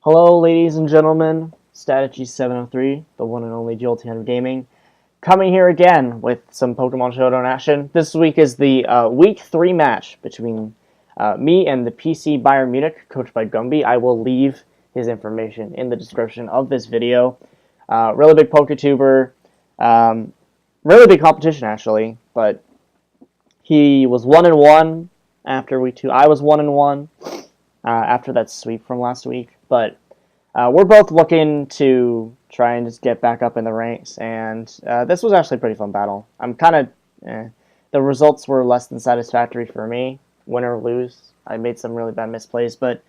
Hello, ladies and gentlemen. Strategy 703, the one and only Jolteon Gaming, coming here again with some Pokemon Showdown action. This week is the Week 3 match between me and the PC Bayern Mewnich, coached by Gumby. I will leave his information in the description of this video. Really big PokeTuber, really big competition actually, but he was 1-1 after week 2. I was 1-1 after that sweep from last week, but we're both looking to try and just get back up in the ranks, and this was actually a pretty fun battle. I'm kind of... the results were less than satisfactory for me, win or lose. I made some really bad misplays, but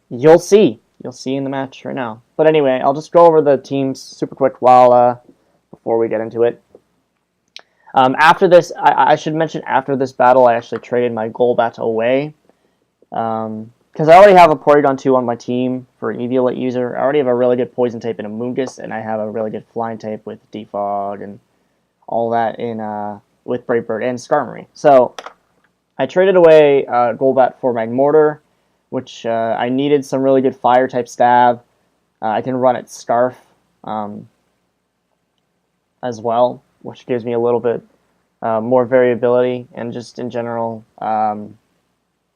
you'll see. You'll see in the match right now. But anyway, I'll just go over the teams super quick before we get into it. After this, I should mention after this battle, I actually traded my Golbat away. Because I already have a Porygon 2 on my team for an Eviolite user. I already have a really good Poison type in Amoonguss, and I have a really good Flying type with Defog and all that in with Brave Bird and Skarmory. So I traded away Golbat for Magmortar, which I needed some really good Fire type stab. I can run it Scarf as well, which gives me a little bit more variability, and just in general.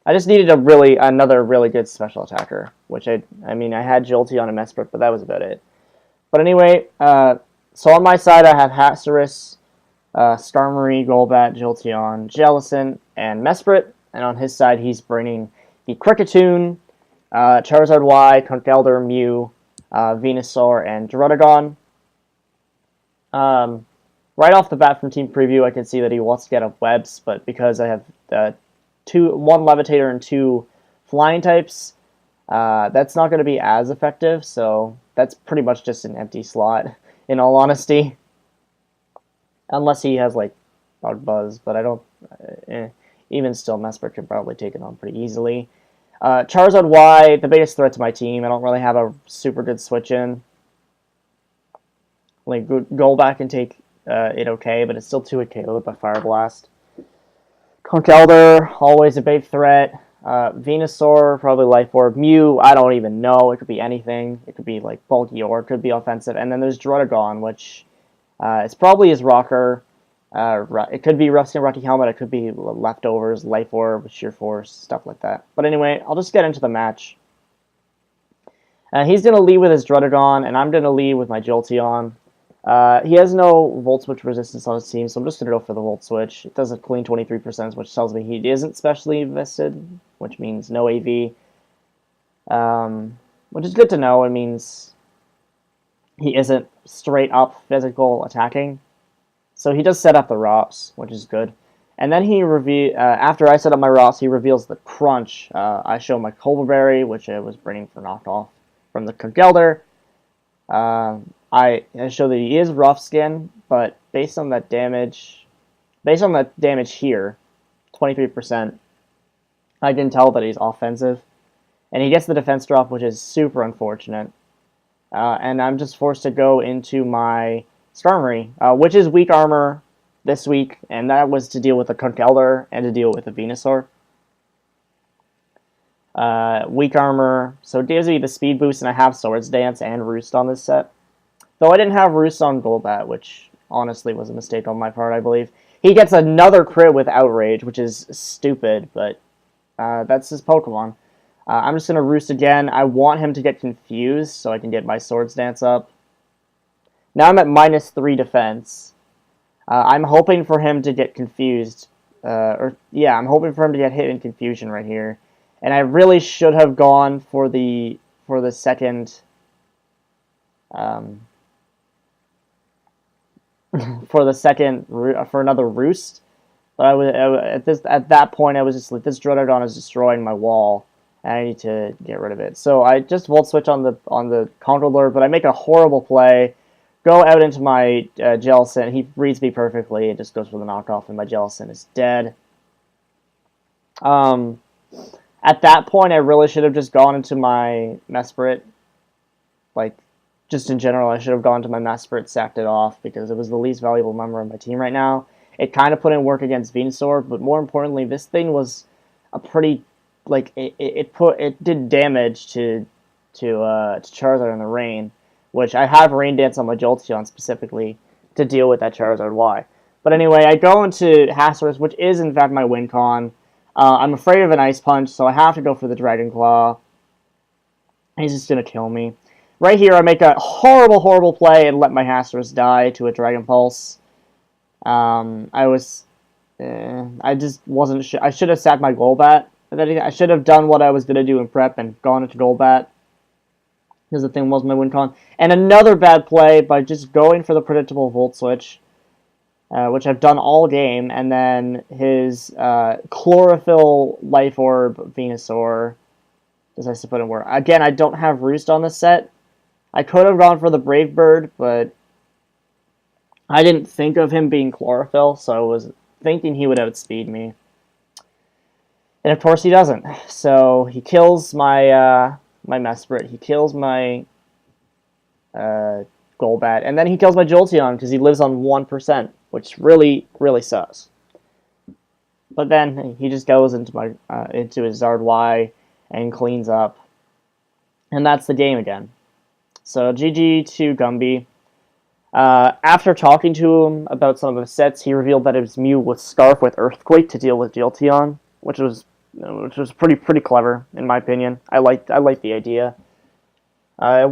I just needed another really good special attacker, which I had Jolteon and Mesprit, but that was about it. But anyway, so on my side I have Haxorus, Skarmory, Golbat, Jolteon, Jellicent, and Mesprit, and on his side he's bringing the Kricketune, Charizard Y, Conkeldurr, Mew, Venusaur, and Druddigon. Right off the bat from Team Preview, I can see that he wants to get up Webs, but because I have one Levitator and 2 Flying types, that's not going to be as effective, so that's pretty much just an empty slot, in all honesty. Unless he has, like, Bug Buzz, but I don't... even still, Mesprit can probably take it on pretty easily. Charizard Y, the biggest threat to my team. I don't really have a super good switch-in. Like, Golbat can take it okay, but it's still 2-hit KO'd by Fire Blast. Conkeldurr, always a big threat. Venusaur, probably Life Orb. Mew, I don't even know. It could be anything. It could be like bulky or it could be offensive. And then there's Druddigon, which it's probably his rocker. It could be Rusty and Rocky Helmet. It could be leftovers, Life Orb, Sheer Force, stuff like that. But anyway, I'll just get into the match. He's going to lead with his Druddigon, and I'm going to lead with my Jolteon. He has no Volt Switch resistance on his team, so I'm just going to go for the Volt Switch. It does a clean 23%, which tells me he isn't specially invested, which means no AV. Which is good to know. It means he isn't straight up physical attacking. So he does set up the ROPS, which is good. And then after I set up my ROPS, he reveals the Crunch. I show my Colberberry, which I was bringing for knockoff from the Conkeldurr. I show that he is rough skin, but based on that damage here, 23%, I can tell that he's offensive. And he gets the defense drop, which is super unfortunate. And I'm just forced to go into my Skarmory, which is weak armor this week, and that was to deal with the Conkeldurr and to deal with the Venusaur. Weak armor, so it gives me the speed boost, and I have Swords Dance and Roost on this set. Though I didn't have Roost on Golbat, which honestly was a mistake on my part, I believe. He gets another crit with Outrage, which is stupid, but that's his Pokemon. I'm just going to Roost again. I want him to get confused so I can get my Swords Dance up. Now I'm at -3 defense. I'm hoping for him to get confused. I'm hoping for him to get hit in confusion right here. And I really should have gone for the second... for another Roost, but at that point I was just like, this Druddigon is destroying my wall, and I need to get rid of it. So I just Volt Switch on the Conkeldurr, but I make a horrible play, go out into my Jellicent. He reads me perfectly and just goes for the knockoff, and my Jellicent is dead. At that point, I really should have just gone into my Mesprit, like. Just in general, I should have gone to my Mesprit, sacked it off, because it was the least valuable member of my team right now. It kind of put in work against Venusaur, but more importantly, this thing was a pretty, like, it did damage to to Charizard in the rain, which I have Rain Dance on my Jolteon specifically to deal with that Charizard Y. But anyway, I go into Haxorus, which is in fact my win con. I'm afraid of an Ice Punch, so I have to go for the Dragon Claw. He's just going to kill me. Right here, I make a horrible, horrible play and let my Haxorus die to a Dragon Pulse. I just wasn't sure. I should have sat my Golbat. I should have done what I was going to do in prep and gone into Golbat. Because the thing was my win con. And another bad play by just going for the predictable Volt Switch. Which I've done all game. And then his Chlorophyll Life Orb Venusaur. Decides to put in work. Again, I don't have Roost on this set. I could have gone for the Brave Bird, but I didn't think of him being Chlorophyll, so I was thinking he would outspeed me. And of course he doesn't. So he kills my my Mesprit, he kills my Golbat, and then he kills my Jolteon because he lives on 1%, which really, really sucks. But then he just goes into my into his Zard Y and cleans up. And that's the game again. So GG to Gumby. After talking to him about some of the sets, he revealed that it was Mew with Scarf with Earthquake to deal with Jolteon, which was pretty clever in my opinion. I like the idea. I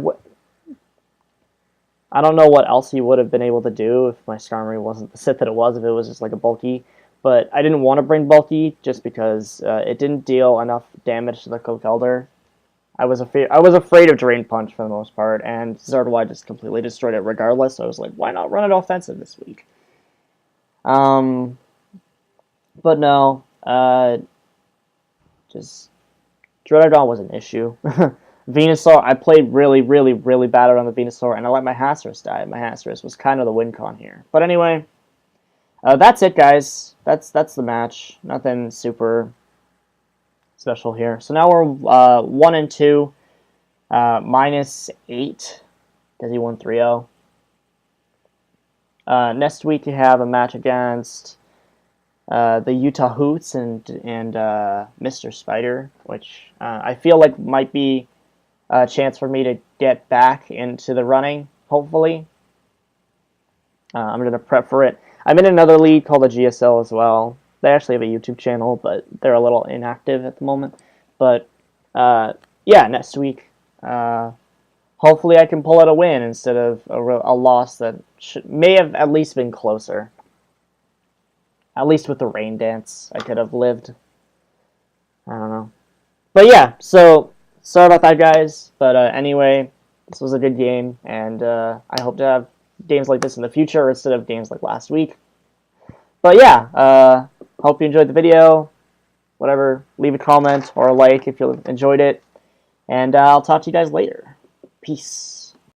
don't know what else he would have been able to do if my Skarmory wasn't the set that it was, if it was just like a bulky. But I didn't want to bring bulky just because it didn't deal enough damage to the Cloakelder. I was afraid of Drain Punch for the most part, and Zardwide just completely destroyed it regardless, so I was like, why not run it offensive this week? But no, just Druddigon was an issue. Venusaur, I played really, really, really bad on the Venusaur, and I let my Haxorus die. My Haxorus was kind of the win con here. But anyway, that's it, guys. That's the match. Nothing super special here. So now we're 1-2, -8 because he won 3-0. Next week you have a match against the Utah Hoots and Mr. Spider, which I feel like might be a chance for me to get back into the running, hopefully. I'm going to prep for it. I'm in another league called the GSL as well. They actually have a YouTube channel, but they're a little inactive at the moment. But, yeah, next week, hopefully I can pull out a win instead of a loss that may have at least been closer. At least with the Rain Dance, I could have lived. I don't know. But, yeah, so sorry about that, guys. But, anyway, this was a good game, and I hope to have games like this in the future instead of games like last week. But, yeah, hope you enjoyed the video. Whatever, leave a comment or a like if you enjoyed it. And I'll talk to you guys later. Peace.